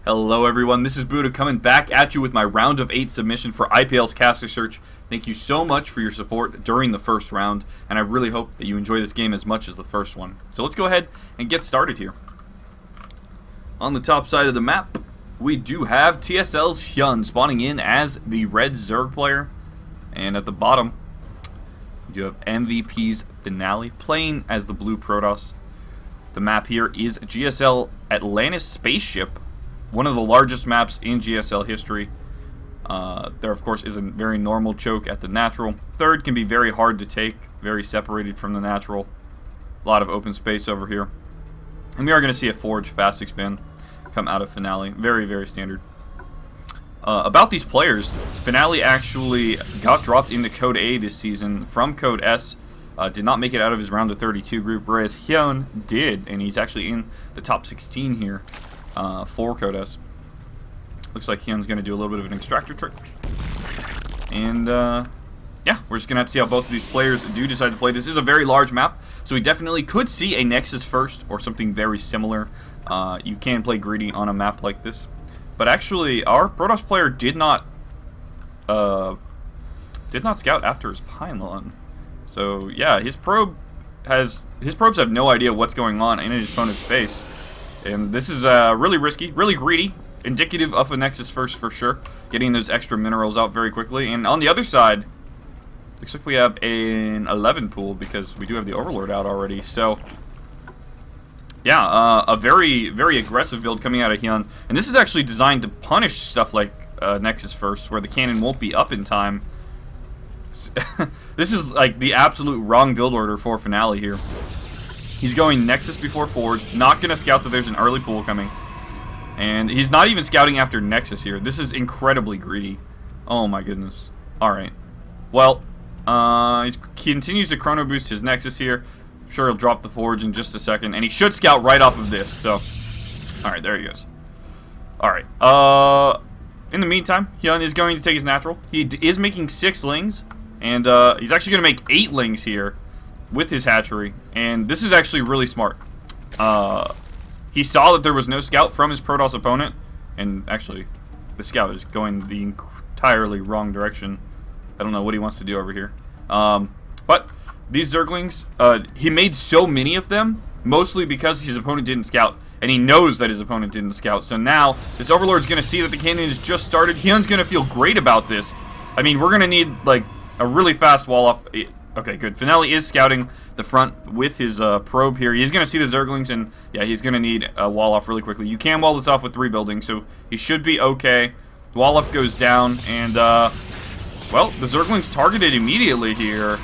Hello everyone, this is BuDDhA coming back at you with my round of 8 submission for IPL's caster search. Thank you so much for your support during the first round, and I really hope that you enjoy this game as much as the first one. So let's go ahead and get started here. On the top side of the map, we do have TSLHyun spawning in as the red Zerg player, and at the bottom, we do have MVP's Finale playing as the blue Protoss. The map here is GSL Atlantis Spaceship, one of the largest maps in GSL history. There, of course, is a very normal choke at the natural. Third can be very hard to take, very separated from the natural. A lot of open space over here. And we are going to see a Forge fast expand come out of Finale. Very, very standard. About these players, Finale actually got dropped into Code A this season from Code S. Did not make it out of his round of 32 group, whereas Hyun did, and he's actually in the top 16 here. For Code S. Looks like Hyun's going to do a little bit of an extractor trick. And, yeah, we're just going to have to see how both of these players do decide to play. This is a very large map, so we definitely could see a Nexus first or something very similar. You can play greedy on a map like this. But actually, our Protoss player did not scout after his pylon. So, yeah, his probes have no idea what's going on in his opponent's base. And this is really risky, really greedy, indicative of a Nexus first for sure. Getting those extra minerals out very quickly. And on the other side, looks like we have an 11 pool because we do have the Overlord out already. So, yeah, a very, very aggressive build coming out of Hyun. And this is actually designed to punish stuff like Nexus first, where the cannon won't be up in time. This is like the absolute wrong build order for Finale here. He's going Nexus before Forge, not going to scout that there's an early pool coming. And he's not even scouting after Nexus here. This is incredibly greedy. Oh my goodness. Alright. Well, he continues to chrono boost his Nexus here. I'm sure he'll drop the Forge in just a second. And he should scout right off of this, so. Alright, there he goes. Alright. In the meantime, Hyun is going to take his natural. He is making 6 lings. And he's actually going to make 8 lings here with his hatchery, and this is actually really smart. He saw that there was no scout from his Protoss opponent, and actually, the scout is going the entirely wrong direction. I don't know what he wants to do over here. But these Zerglings, he made so many of them, mostly because his opponent didn't scout, and he knows that his opponent didn't scout. So now, this Overlord's going to see that the cannon has just started. Hyun's going to feel great about this. I mean, we're going to need, like, a really fast wall-off. Okay, good. Finale is scouting the front with his probe here. He's going to see the Zerglings, and yeah, he's going to need a wall off really quickly. You can wall this off with 3 buildings, so he should be okay. Wall off goes down, and well, the Zerglings targeted immediately here.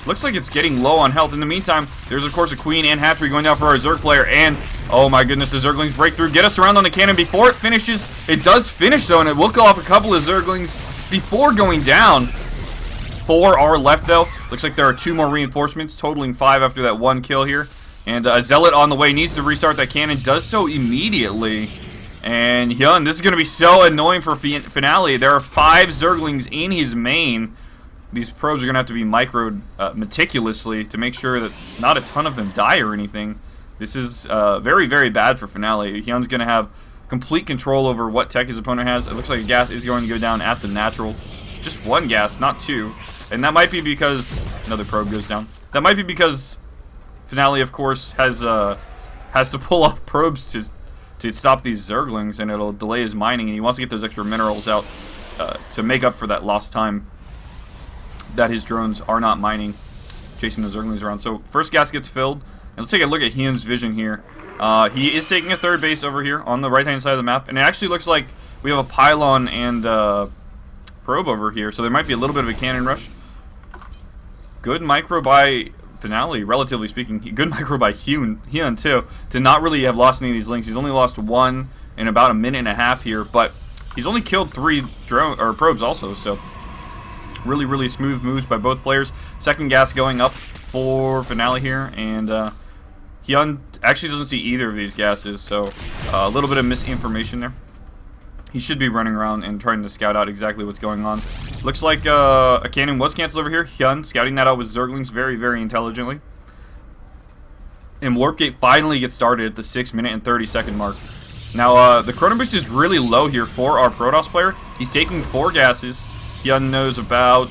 Looks like it's getting low on health. In the meantime, there's of course a Queen and Hatchery going down for our Zerg player, and oh my goodness, the Zerglings break through, get us around on the cannon before it finishes. It does finish though, and it will kill off a couple of Zerglings before going down. 4 are left though. Looks like there are 2 more reinforcements, totaling 5 after that 1 kill here. And a Zealot on the way, needs to restart that cannon, does so immediately. And Hyun, this is going to be so annoying for Finale. There are 5 Zerglings in his main. These probes are going to have to be microed meticulously to make sure that not a ton of them die or anything. This is very, very bad for Finale. Hyun's going to have complete control over what tech his opponent has. It looks like a gas is going to go down at the natural. Just 1 gas, not 2. And that might be because another probe goes down. That might be because Finale, of course, has to pull off probes to stop these Zerglings, and it'll delay his mining. And he wants to get those extra minerals out to make up for that lost time that his drones are not mining, chasing the Zerglings around. So first gas gets filled, and let's take a look at Hyun's vision here. He is taking a 3rd base over here on the right-hand side of the map, and it actually looks like we have a pylon and probe over here, so there might be a little bit of a cannon rush. Good micro by Finale, relatively speaking. Good micro by Hyun too, to not really have lost any of these links. He's only lost 1 in about a minute and a half here, but he's only killed 3 probes also, so really, really smooth moves by both players. Second gas going up for Finale here, and Hyun actually doesn't see either of these gases, so a little bit of misinformation there. He should be running around and trying to scout out exactly what's going on. Looks like a cannon was canceled over here. Hyun scouting that out with Zerglings very, very intelligently. And Warp Gate finally gets started at the 6 minute and 30 second mark. Now, the Chrono Boost is really low here for our Protoss player. He's taking 4 gases. Hyun knows about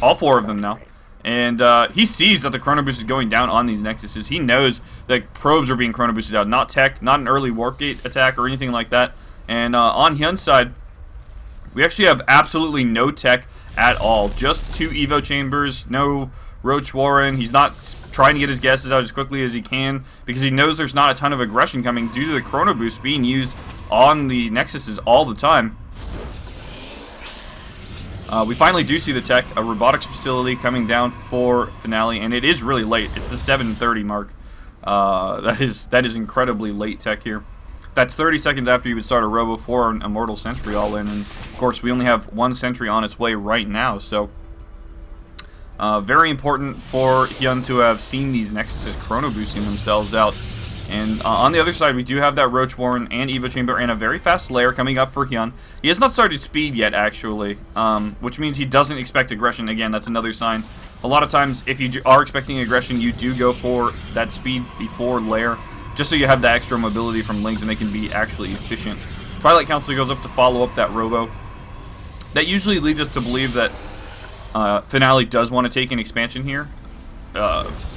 all 4 of them now. And he sees that the Chrono Boost is going down on these Nexuses. He knows that probes are being Chrono Boosted out. Not tech, not an early Warp Gate attack or anything like that. And on Hyun's side, we actually have absolutely no tech at all. Just 2 Evo Chambers, no Roach Warren. He's not trying to get his gases out as quickly as he can because he knows there's not a ton of aggression coming due to the Chrono Boost being used on the Nexuses all the time. We finally do see the tech, a robotics facility coming down for Finale, and it is really late. It's the 7:30 mark. That is incredibly late tech here. That's 30 seconds after you would start a Robo for an Immortal Sentry all in, and of course we only have 1 Sentry on its way right now, so very important for Hyun to have seen these Nexuses Chrono boosting themselves out. And on the other side, we do have that Roach Warren and Evo Chamber and a very fast lair coming up for Hyun. He has not started speed yet, actually, which means he doesn't expect aggression. Again, that's another sign. A lot of times, if you are expecting aggression, you do go for that speed before lair, just so you have that extra mobility from links and they can be actually efficient. Twilight Council goes up to follow up that Robo. That usually leads us to believe that Finale does want to take an expansion here.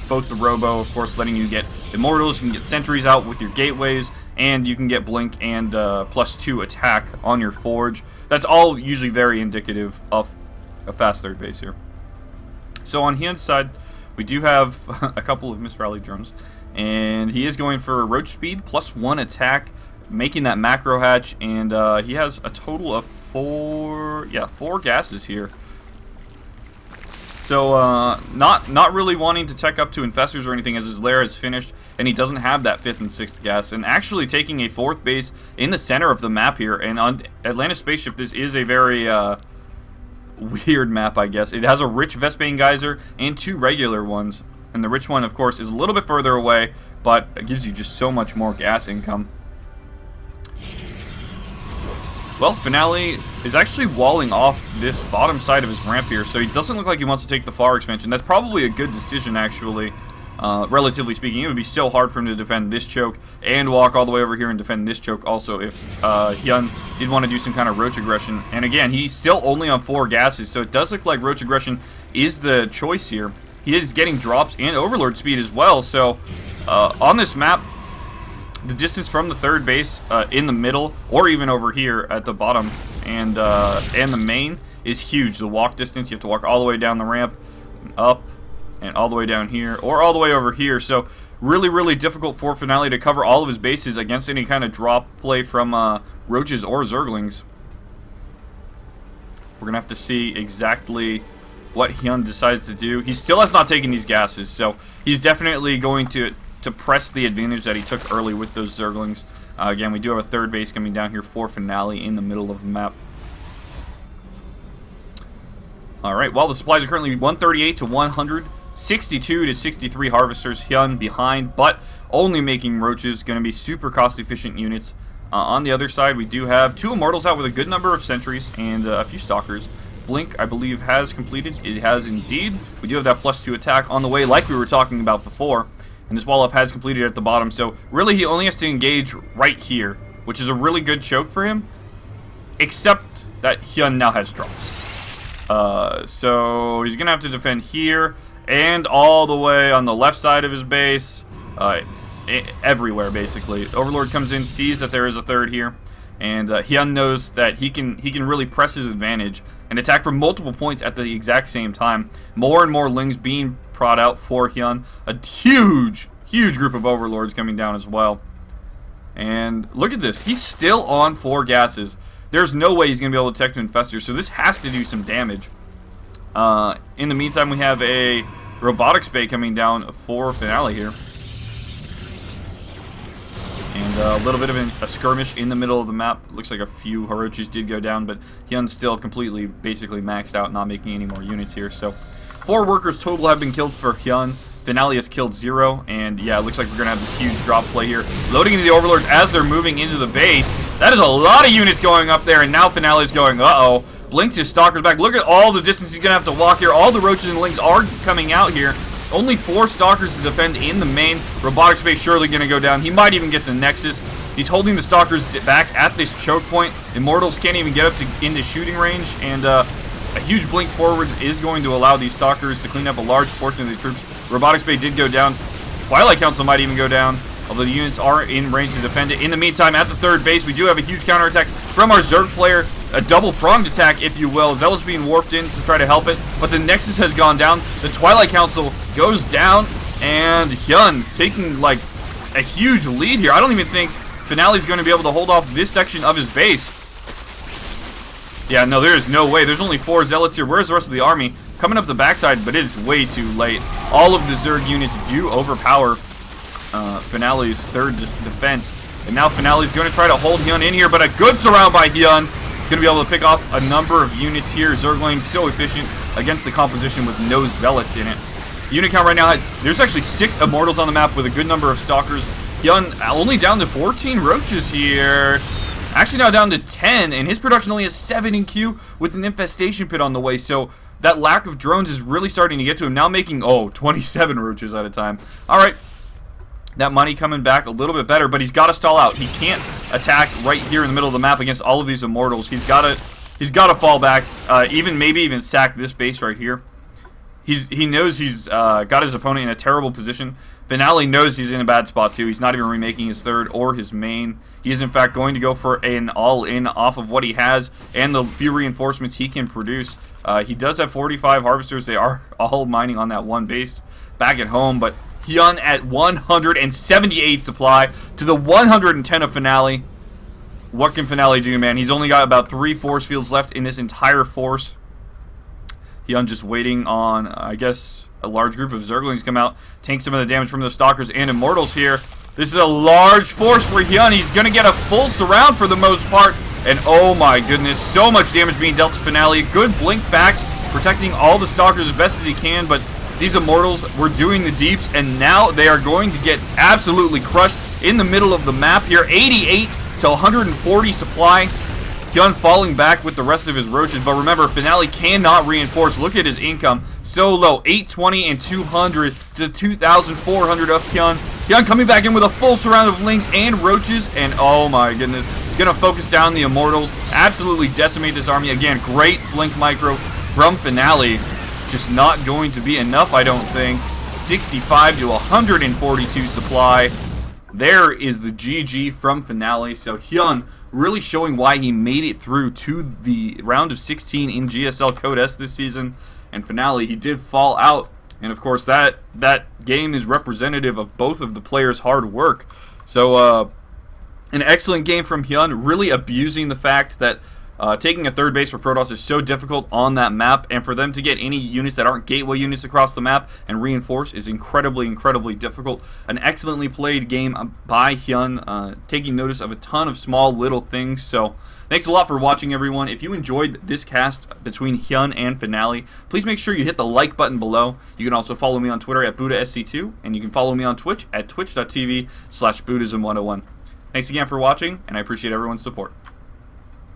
Both the Robo, of course, letting you get Immortals, you can get Sentries out with your Gateways, and you can get Blink and +2 attack on your Forge. That's all usually very indicative of a fast third base here. So on Hyun's side, we do have a couple of misrally drones, and he is going for Roach Speed +1 attack, making that macro hatch, and he has a total of 4 gases here. So, not really wanting to tech up to Infestors or anything as his lair is finished, and he doesn't have that 5th and 6th gas, and actually taking a 4th base in the center of the map here, and on Atlantis Spaceship, this is a very, weird map, I guess. It has a rich Vespane Geyser and 2 regular ones, and the rich one, of course, is a little bit further away, but it gives you just so much more gas income. Well, Finale is actually walling off this bottom side of his ramp here, so he doesn't look like he wants to take the far expansion. That's probably a good decision, actually, relatively speaking. It would be so hard for him to defend this choke and walk all the way over here and defend this choke also if Hyun did want to do some kind of Roach aggression. And again, he's still only on 4 gases, so it does look like Roach aggression is the choice here. He is getting drops and Overlord speed as well, so on this map, the distance from the third base in the middle, or even over here at the bottom, and the main is huge. The walk distance, you have to walk all the way down the ramp, up, and all the way down here, or all the way over here. So really, really difficult for Finale to cover all of his bases against any kind of drop play from Roaches or Zerglings. We're gonna have to see exactly what Hyun decides to do. He still has not taken these gases, so he's definitely going to press the advantage that he took early with those Zerglings. Again, we do have a third base coming down here for Finale in the middle of the map. Alright, well, the supplies are currently 138 to 100, 62 to 63 Harvesters. Hyun behind, but only making Roaches. Going to be super cost-efficient units. On the other side, we do have 2 Immortals out with a good number of Sentries and a few Stalkers. Blink, I believe, has completed. It has indeed. We do have that +2 attack on the way, like we were talking about before. And this wall-up has completed at the bottom, so really he only has to engage right here, which is a really good choke for him, except that Hyun now has drops. So he's going to have to defend here, and all the way on the left side of his base, everywhere basically. Overlord comes in, sees that there is a third here, and Hyun knows that he can really press his advantage and attack from multiple points at the exact same time. More and more Lings being prod out for Hyun. A huge group of Overlords coming down as well. And look at this. He's still on 4 gases. There's no way he's going to be able to tech to Infestor, so this has to do some damage. In the meantime, we have a Robotics Bay coming down for Finale here. And a little bit of a skirmish in the middle of the map. Looks like a few Orochis did go down, but Hyun's still completely, basically maxed out, not making any more units here. So 4 workers total have been killed for Hyun. Finale has killed 0, and yeah, it looks like we're going to have this huge drop play here. Loading into the Overlords as they're moving into the base. That is a lot of units going up there, and now Finale's going, uh-oh. Blinks his Stalkers back. Look at all the distance he's going to have to walk here. All the Roaches and Lings are coming out here. Only 4 Stalkers to defend in the main. Robotics Base surely going to go down. He might even get the Nexus. He's holding the Stalkers back at this choke point. Immortals can't even get up into shooting range, and a huge blink forwards is going to allow these Stalkers to clean up a large portion of the troops. Robotics Bay did go down. Twilight Council might even go down, although the units are in range to defend it. In the meantime, at the third base, we do have a huge counterattack from our Zerg player. A double-pronged attack, if you will. Zealot's being warped in to try to help it, but the Nexus has gone down. The Twilight Council goes down, and Hyun taking, like, a huge lead here. I don't even think Finale's going to be able to hold off this section of his base. Yeah, no, there is no way. There's only 4 Zealots here. Where's the rest of the army? Coming up the backside, but it is way too late. All of the Zerg units do overpower Finale's third defense. And now Finale's going to try to hold Hyun in here, but a good surround by Hyun. Going to be able to pick off a number of units here. Zerg lane so efficient against the composition with no Zealots in it. Unit count right now there's actually 6 Immortals on the map with a good number of Stalkers. Hyun only down to 14 Roaches here. Actually now down to 10, and his production only has 7 in queue with an Infestation Pit on the way. So that lack of drones is really starting to get to him. Now making, 27 Roaches at a time. Alright. That money coming back a little bit better, but he's got to stall out. He can't attack right here in the middle of the map against all of these Immortals. He's got to fall back, maybe even sack this base right here. He knows he's got his opponent in a terrible position. Finale knows he's in a bad spot too. He's not even remaking his third or his main. He is in fact going to go for an all-in off of what he has and the few reinforcements he can produce. He does have 45 harvesters. They are all mining on that one base back at home, but Hyun at 178 supply to the 110 of Finale. What can Finale do, man? He's only got about 3 force fields left in this entire force. Hyun just waiting on, I guess, a large group of Zerglings come out, tank some of the damage from the Stalkers and Immortals here. This is a large force for Hyun. He's going to get a full surround for the most part. And oh my goodness, so much damage being dealt to Finale. Good blink backs, protecting all the Stalkers as best as he can, but these Immortals were doing the deeps, and now they are going to get absolutely crushed in the middle of the map here. 88 to 140 supply. Hyun falling back with the rest of his Roaches, but remember, Finale cannot reinforce. Look at his income. So low, 820 and 200 to 2,400 of Hyun. Hyun coming back in with a full surround of Lynx and Roaches, and oh my goodness, he's going to focus down the Immortals, absolutely decimate this army. Again, great blink micro from Finale. Just not going to be enough, I don't think. 65 to 142 supply. There is the GG from Finale. So Hyun really showing why he made it through to the round of 16 in GSL Code S this season. And Finale, he did fall out. And of course, that game is representative of both of the players' hard work. So an excellent game from Hyun, really abusing the fact that taking a third base for Protoss is so difficult on that map, and for them to get any units that aren't gateway units across the map and reinforce is incredibly, incredibly difficult. An excellently played game by Hyun, taking notice of a ton of small little things. So thanks a lot for watching, everyone. If you enjoyed this cast between Hyun and Finale, please make sure you hit the like button below. You can also follow me on Twitter at BuDDhASC2, and you can follow me on Twitch at twitch.tv/BuddhismOne01. Thanks again for watching, and I appreciate everyone's support.